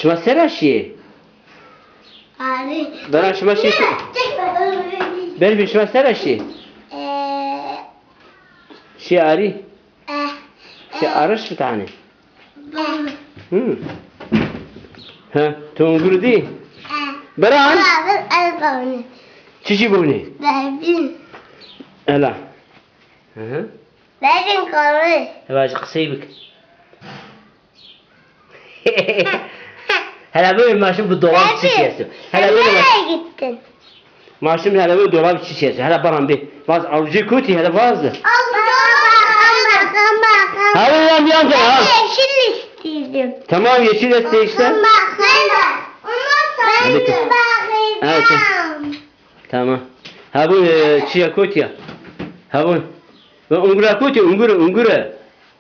شما سرشی؟ آره برای شما چی؟ بر شما سرشی؟ شی آری؟ شی آرش بتانی؟ ها تو انگور دی؟ بران؟ چی بونی؟ ببین الا ببین کاره واج قصی بک هلا ببین ماشین به دولاب چی کیسه هلا ببین nereye gittin? ماشین هلا ببین دولاب چی کیسه هلا برام بی باز alıcı kötü هلا bazı هلا bir anda ha Yeşil istedim. tamam yeşil etse işte Ben de Evet. bakacağım. tamam ha bu çiğ kötü ha bu ve ungura kötü ungura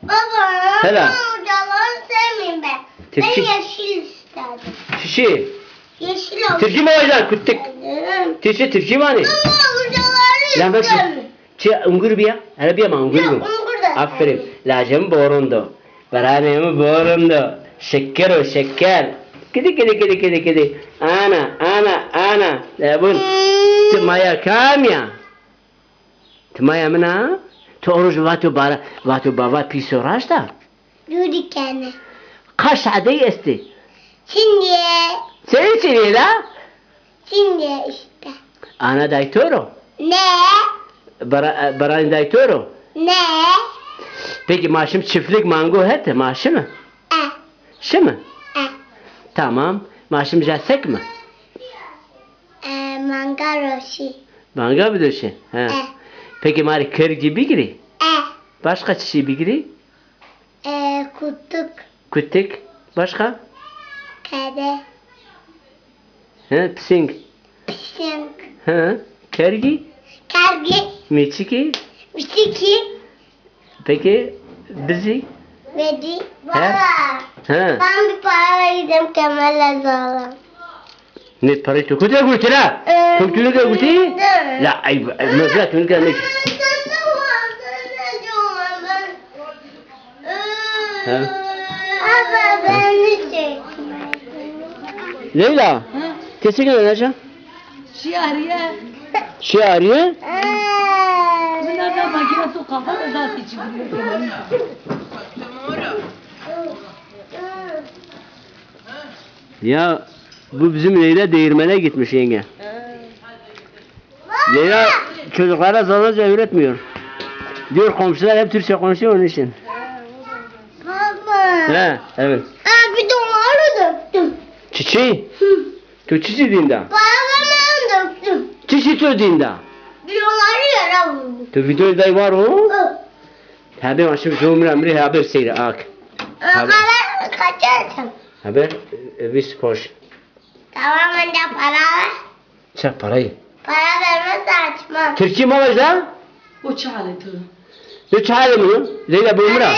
Baba, Helal. ben hocaları sevmeyeyim ben. Tepki- Ben yeşil istedim. şişi Yeşil olsun. Türkiye mi olacak kütük Türkiye Türkiye mi hani Ama hocaları lan bak istemiyorum. çiğ ungur bir ya hala bir ama ungur Yok, mu ungur da aferin lacım borundu Baranemi borundu şeker o şeker kedi ana labun tmaya kamya tmaya mına توروج واتو بابا پیسوراش دا Yürü kendi. kaç aday esti Şimdi, senin için la şimdi işte. ana daytoro Ne? baran daytoro Ne? peki maaşım çiftlik mango hete maaşı mı şu mu tamam maaşım jasek mi Mangaroshi. manga bir de şey he peki mari kır gibi giri başka çişi bir giri Kutuk. kütük başka Kede. he psing Pişink. he kergi Kargi. miçiki Müşteki. peki bizi Vedi. He? he Ben bir para verdim Kemal'e zorla. ne parayı tukuda gutira tukuda da guti la ay mesela tukuda ne He? Baba beni çek. Leyla kesin ne Şiariye. şey arıyor Bunlardan makine su kafa da zaten çıkıyor. ya bu bizim Leyla değirmene gitmiş yenge Leyla çocuklara Zazaca öğretmiyor diyor komşular hep Türkçe konuşuyor onun için Baba. he evet Bir doları döktüm. çiçeği tu çiçeği dinda Paralarını döktüm. çiçeği tu dinda Doları yere vurdum. tu video da var o tabi maşım zoom'un amri haber seyre ak Paralarını kaçırdım. haber vis poş Tamam ben de para ver. çak parayı Para vermezse açmam. Türkiye mi olacak O çağırdı. ne çağırdı mı Leyla bu umra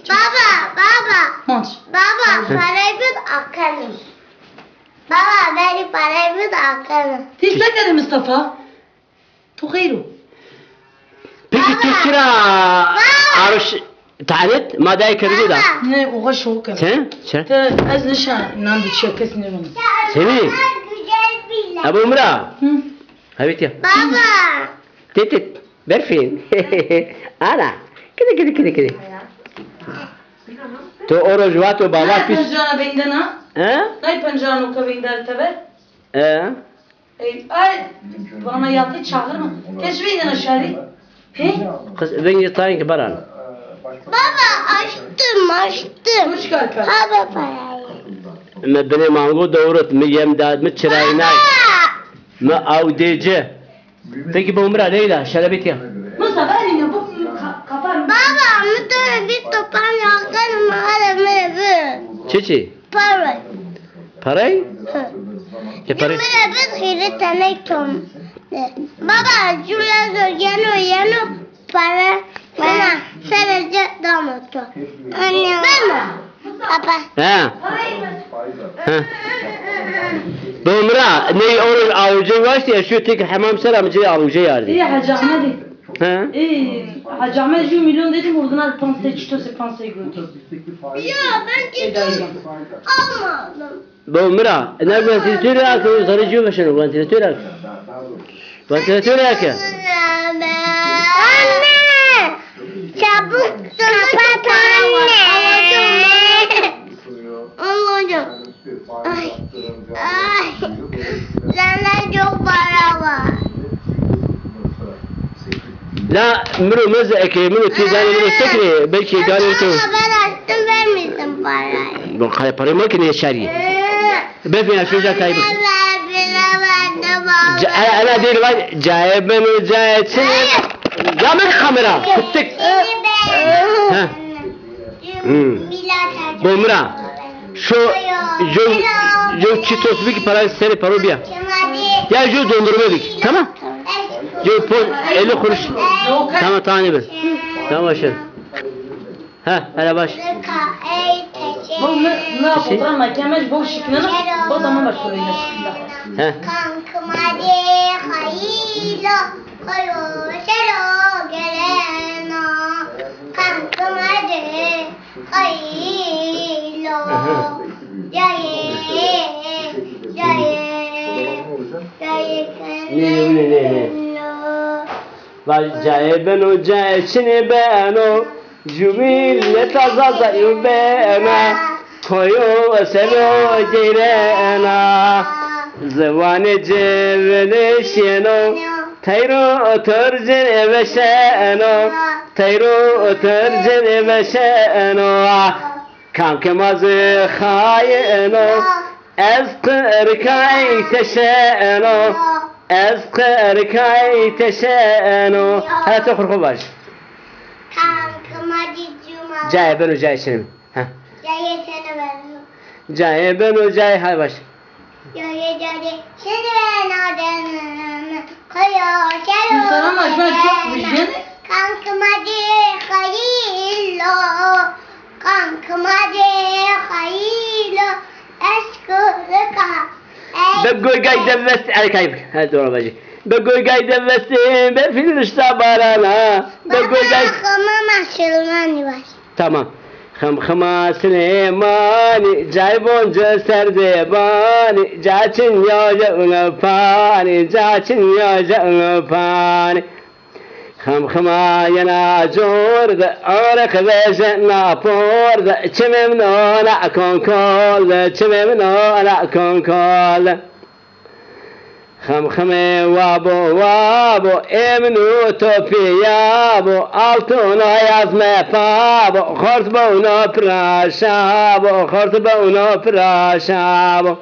Baba. Maç. Baba parayı bir akalım. Baba beni parayı bir akalım. Teşekkür ederim Mustafa. Tuhayru. peki Türkçe arış tanet madai kırdı da Ne o şok. sen Te az nişan nandı çok kesin onu. seni Güzel bir Abu Umra Hı. evet ya Baba. Tetit berfin ana kedi to oroz vato baba Ne pis pencerana benden ha? ha Ne pencerana o kavender tabi? Ay bana yatı çağırma. Keşfeydin aşağı. He? kız ben yatayım ki baran Baba açtım. Hoş geldin. Baba parayı. me beni mango doğrut me yemdad me çırayına me avdece peki bu Umra Leyla şerabet ya Mustafa elini bu kapar. Baba müdür bir topan yakarım alem evi. çiçi Para. parayı parayı Cümle bir hiri tane tom. Baba cümle yano para. Bana sadece damatı. Anne. Ben mi? Baba. ha bu Umra ne olur avucu var ya şu tek hamam selamcı avucu yardı İyi Hacı Ahmet'i. Ha? Hacı Ahmet 1 milyon dedim oradan pensé çito se pensé gördüm. Ya ben gittim. Almadım. Bomra. Ne ventilatör yakı zarıcı başını ventilatör yakı. Ventilatör yakı. Anne. Çabuk kapat anne. Allah'ım. Ay. Ay. Senden çok para var. La mürü meze eke mürü tizani mürü sekre belki idare Ama eto. ben açtım vermişsin parayı. Bu kaya parayı makine şari. Befina şurada kaybı. Ana değil var. Cahiben ucayetin. Yamak kamera. Kuttik. Ha. Bomra. Şu jo çitos bir para seri parobiya. Ya jo dondurma dik. Tamam. Jo pon 50 kuruş. Tamam tane bir. Tamam başla. Ha, hele baş. Bu ne yapıyor? Mahkeme bu şıkkına o zaman başlıyor. He. Kankım hadi haylo koyo şero geleno. Kankım hadi haylo. Jaye Ne. Var cahiben ucayetin ben o. Cümle tazaza yubena. Koyu selo girena. Zıvanı cevene şeno. Tayro törcen eve şeno. Tayro törcen eve şeno. Kankım azı khayeno. Ez kırkay teşeno. Ez kırkay teşeno. Hala tokru baş. Kankım hadi cuma. Cahiben ucayetin. Ha. Jaye seni ben. Cahiben ucay hay baş. Jaye seni ben adını koyo şero. Muhterem Ajmer çok vicdan. Kankım hadi haylo. Kankım hadi haylo. Eşkırı ka. Begoy gayden vesti el kayıp. Hadi doğru bacı. Begoy gayden vesti be filişte barana. Begoy gay. Bakımım açılman var. Tamam. Khama Süleymani Caybonca serdebani Caçın yaca ınıpani Caçın yaca ınıpani Khama yana jorda Arak veje naporda Çimem nona konkol Çimem nona konkol Khame wabo emnu topiyabo altuna yazme pabo khortbo no prashabo khortbo no prashabo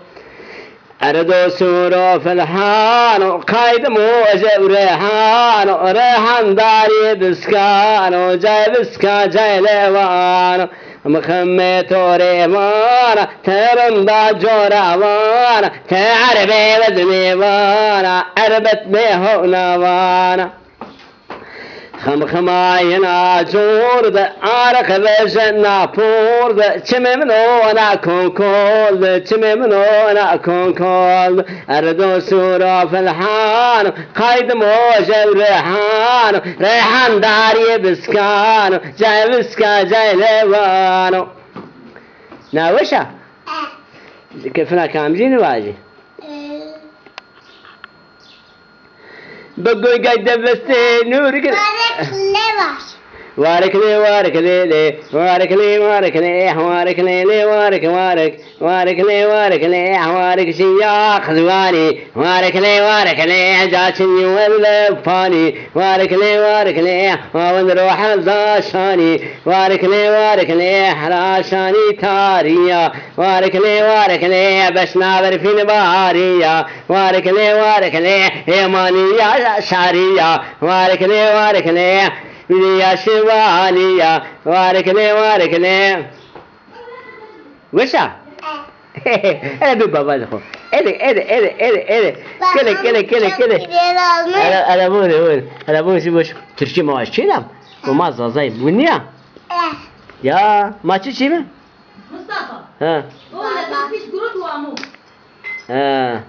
arado suro falhano qaidmo ajrehano rehan dari biskano jay biska jay lewano مخمة توريمانا ترندا جوراوانا تعربي وزنيوانا عربت بيهونا وانا خما ينا جورد عرق بجنا بورد چممنونا كونكول چممنونا كونكول اردو سورا في الحان قايد موجه وريحان ريحان داري بسكانو جاي بسكا جاي ليوانو ناوشا كيفنا كامجين واجي بقول قاعد بستي نورك وارك لي وارك لي لي وارك لي وارك لي وارك لي لي وارك وارك وارك لي وارك لي وارك شياخ زواني وارك لي وارك لي جاتني ولا فاني وارك لي ونروح الزاشاني وارك لي حراشاني تاريا وارك لي بس نابر في البحرية وارك لي يمانية شعرية وارك لي يا شوالية وارك لي وشا انا بابا دخو ايه كده انا بقول شو بش تركي ما اشيلهم وما زازاي بنيا يا ما تشي مين Mustafa. ها O da biz grup mu amu? ها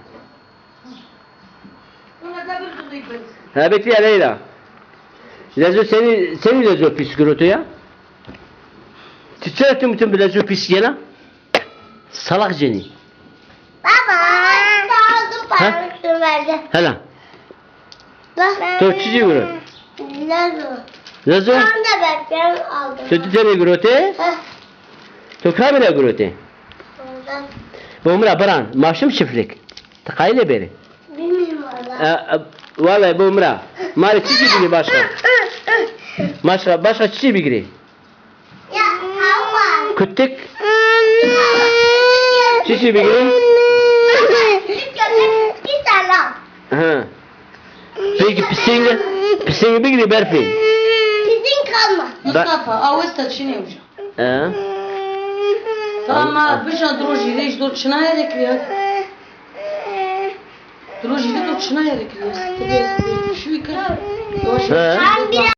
Ona da bir grup. ها بنتي يا ليلى lezo seni lezo pis groto ya. Çiçektim bütün lezo pis gene. Salak jeni. Baba. Sağ paramı üstüne verdi. Hala. To çiçeği groto. Lazo. Lezo. Ben de bekleyen aldım. To tene groto. Heh, To kamera groto. oradan. Bu umra baran maşım çiftlik. Takayla beri. Bilmiyorum valla. Vallahi bu umra. Mari çiçeği biri başka çiçeği biri. Ya hava. Kütük. Çiçeği biri. Bir tane al. Ha. Peki pisini biri berfin. Bizim kalma. Mustafa, avesta çini hocam. Ha. Tamam, bişan droji reis dur çına yerekliyor. Droji dur çına yerekliyor. Tabii şu ikar. Ha. Ben bir